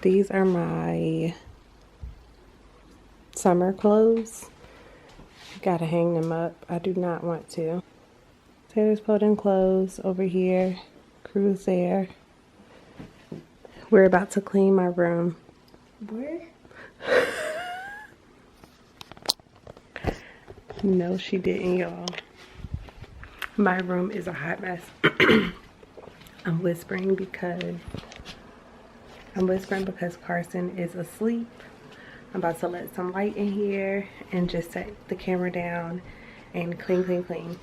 These are my summer clothes. Gotta hang them up. I do not want to. Taylor's putting clothes over here. Crew's there. We're about to clean my room. Where? No, she didn't, y'all. My room is a hot mess. I'm whispering because Carson is asleep. I'm about to let some light in here and just set the camera down and clean.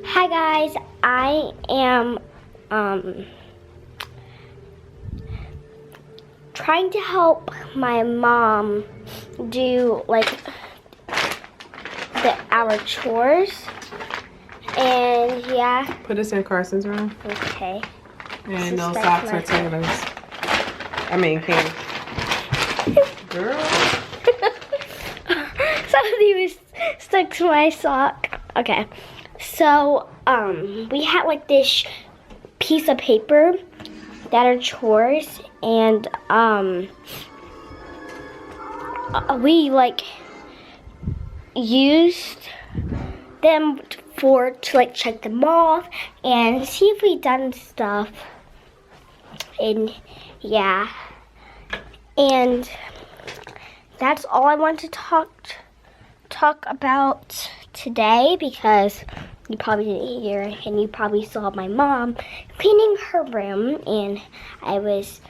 Hi guys, I am trying to help my mom do like our chores, and yeah. Put us in Carson's room. Okay. And no socks or Taylor's. I mean, Kim. Girl. Somebody was stuck to my sock. Okay. So, we had like this piece of paper that are chores, and we like used them to like check them off and see if we done stuff. And yeah, and that's all I want to talk about today, because you probably didn't hear and you probably saw my mom cleaning her room, and I was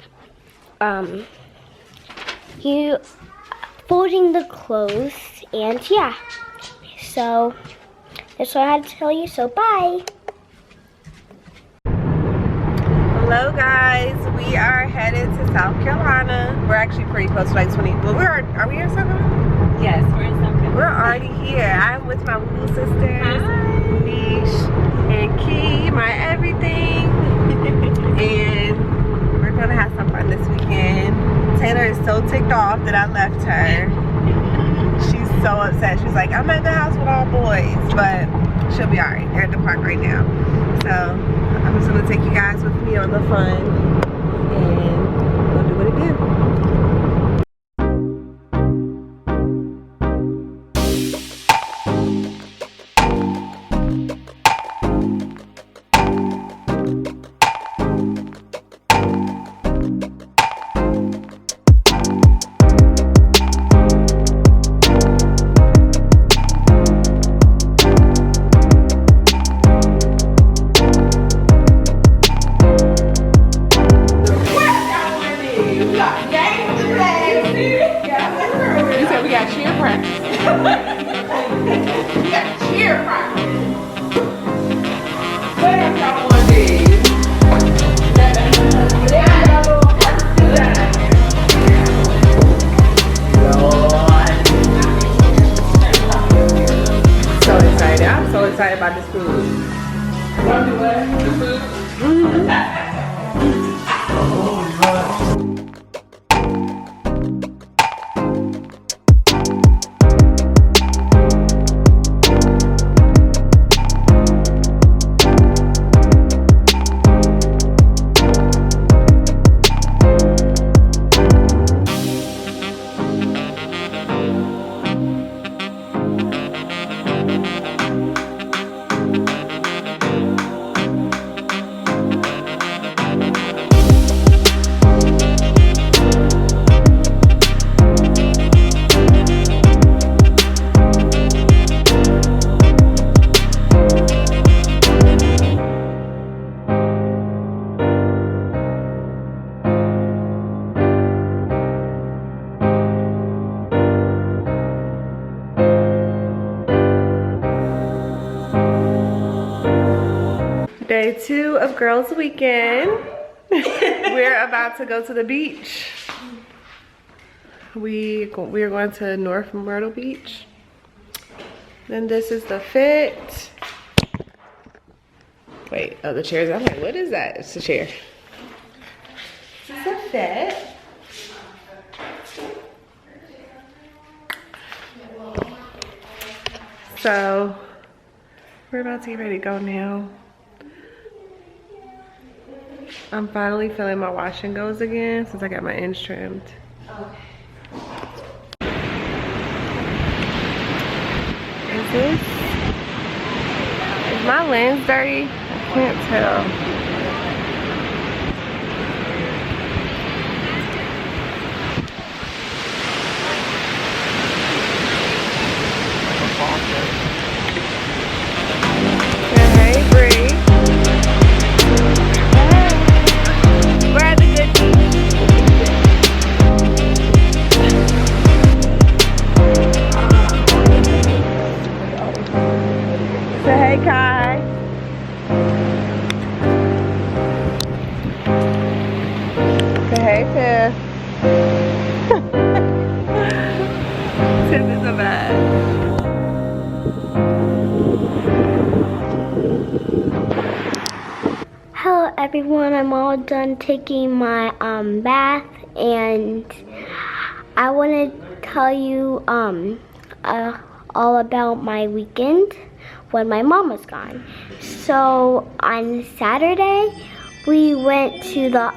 folding the clothes, and yeah, so that's what I had to tell you. So bye. Hello guys, we are headed to South Carolina. We're actually pretty close to like 20, but are we in South Carolina? Yes, we're in South Carolina. We're already here. I'm with my woo sisters. Hi. Niche and Key, my everything. And we're gonna have some fun this weekend. Taylor is so ticked off that I left her. She's so upset. She's like, I'm at the house with all boys, but she'll be alright. They're at the park right now. So I'm just gonna take you guys with me on the fun, and we'll do what it do. Day 2 of Girls Weekend. We're about to go to the beach. We are going to North Myrtle Beach. Then this is the fit. Wait, oh, the chairs. I'm like, what is that? It's a chair. This is the fit. So we're about to get ready to go now. I'm finally feeling my wash and goes again since I got my ends trimmed. Is my lens dirty? I can't tell. Hey, Bree. We're at the good beach. Say hey, Kai. Say hey, Tiff. Tiff is so bad. Hello everyone, I'm all done taking my bath, and I want to tell you all about my weekend when my mom was gone. So on Saturday we went to the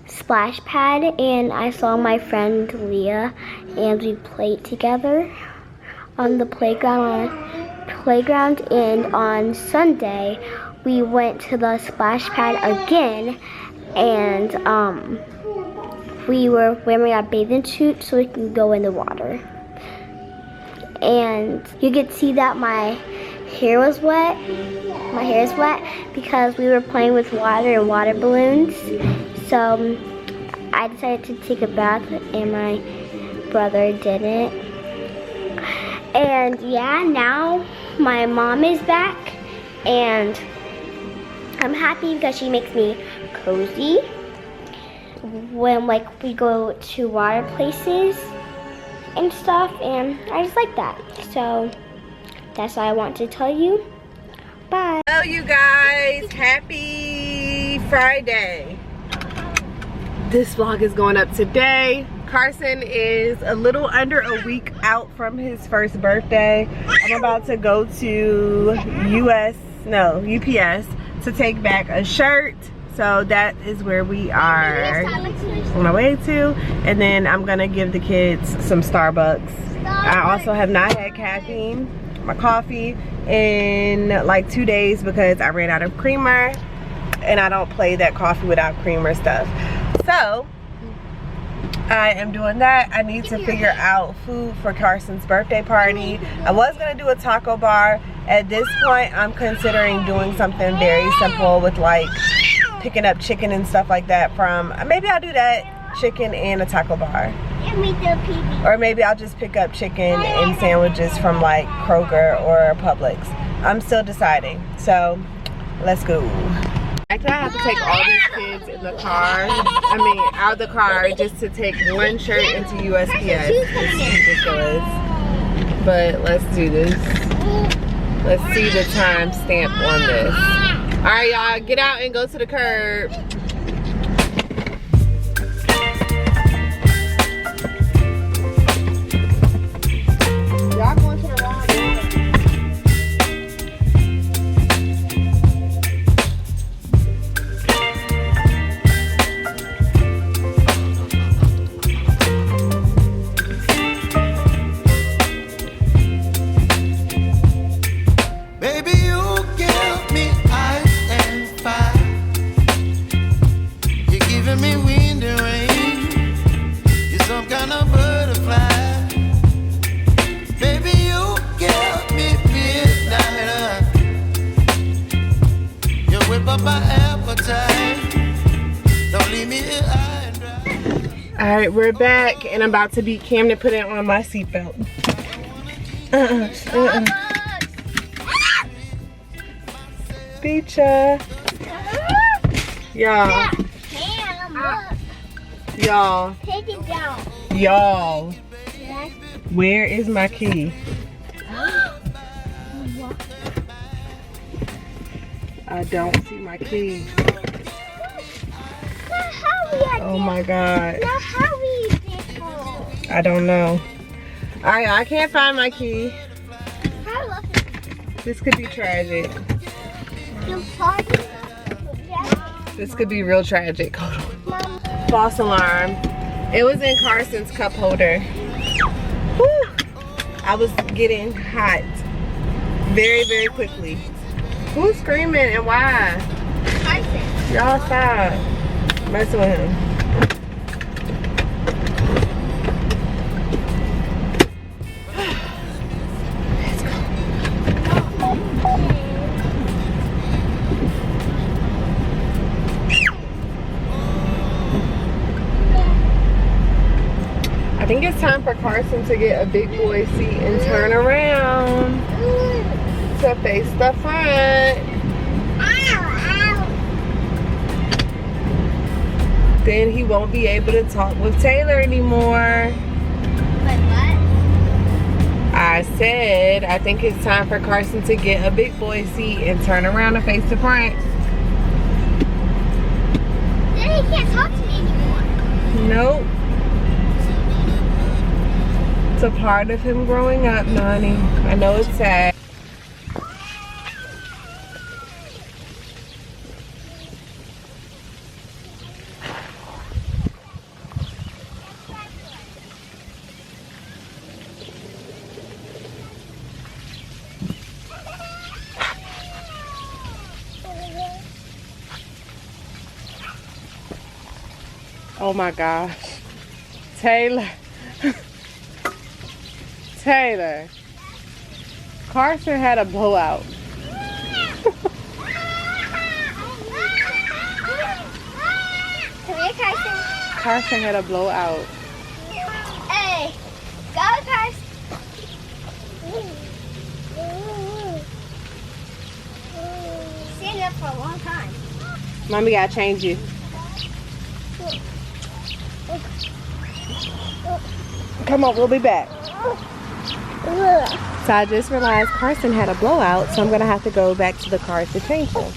splash pad, and I saw my friend Leah, and we played together on the playground. And on Sunday we went to the splash pad again, and we were wearing our bathing suit so we can go in the water. And you could see that my hair was wet. My hair is wet because we were playing with water and water balloons. So I decided to take a bath, and my brother didn't. And yeah, now my mom is back, and I'm happy because she makes me cozy when we go to water places and stuff, and I just like that. So that's all I want to tell you. Bye. Hello you guys, happy Friday. This vlog is going up today. Carson is a little under a week out from his first birthday. I'm about to go to UPS to take back a shirt. So that is where we are on my way to. And then I'm gonna give the kids some Starbucks. I also have not had caffeine, my coffee, in like 2 days because I ran out of creamer, and I don't play that coffee without creamer stuff. So I am doing that. I need to figure out food for Carson's birthday party. I was gonna do a taco bar. At this point, I'm considering doing something very simple with like picking up chicken and stuff like that from, maybe I'll do that, chicken and a taco bar. Or maybe I'll just pick up chicken and sandwiches from like Kroger or Publix. I'm still deciding. So let's go. Actually, I have to take all these kids in the car, out of the car, just to take one shirt into USPS. It's ridiculous. But let's do this. Let's see the time stamp on this. All right, y'all, get out and go to the curb. Y'all going to the wrong door. Alright, we're back, and I'm about to beat Cam to put it on my seatbelt. Beat ya. Y'all. Y'all. Take it down. Y'all. Where is my key? I don't see my key. Oh my God. I don't know. I can't find my key. This could be tragic. This could be real tragic. Hold on. False alarm. It was in Carson's cup holder. Whew. I was getting hot very, very quickly. Who's screaming and why? Carson. Y'all stop messing with him. I think it's time for Carson to get a big boy seat and turn around to face the front. Then he won't be able to talk with Taylor anymore. Wait, what? I said I think it's time for Carson to get a big boy seat and turn around and face the front. Then he can't talk to me anymore. Nope. It's a part of him growing up, Nani. I know it's sad. Oh my gosh. Taylor. Taylor. Carson had a blowout. Come here, Carson. Carson had a blowout. Hey, go, Carson. Staying up for a long time. Mommy gotta change you. Come on, we'll be back. So I just realized Carson had a blowout, so I'm gonna have to go back to the car to change him.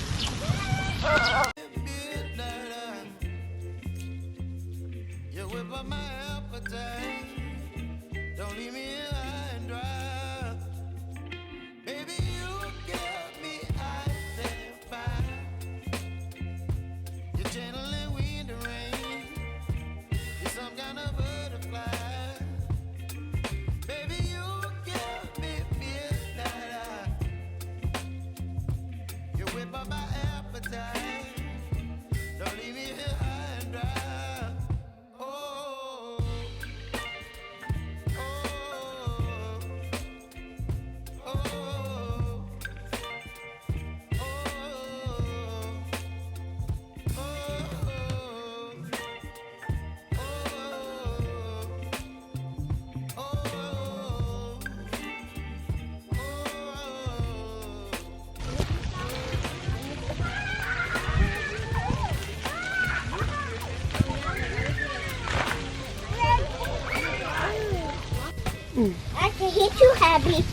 Actually, he's too happy.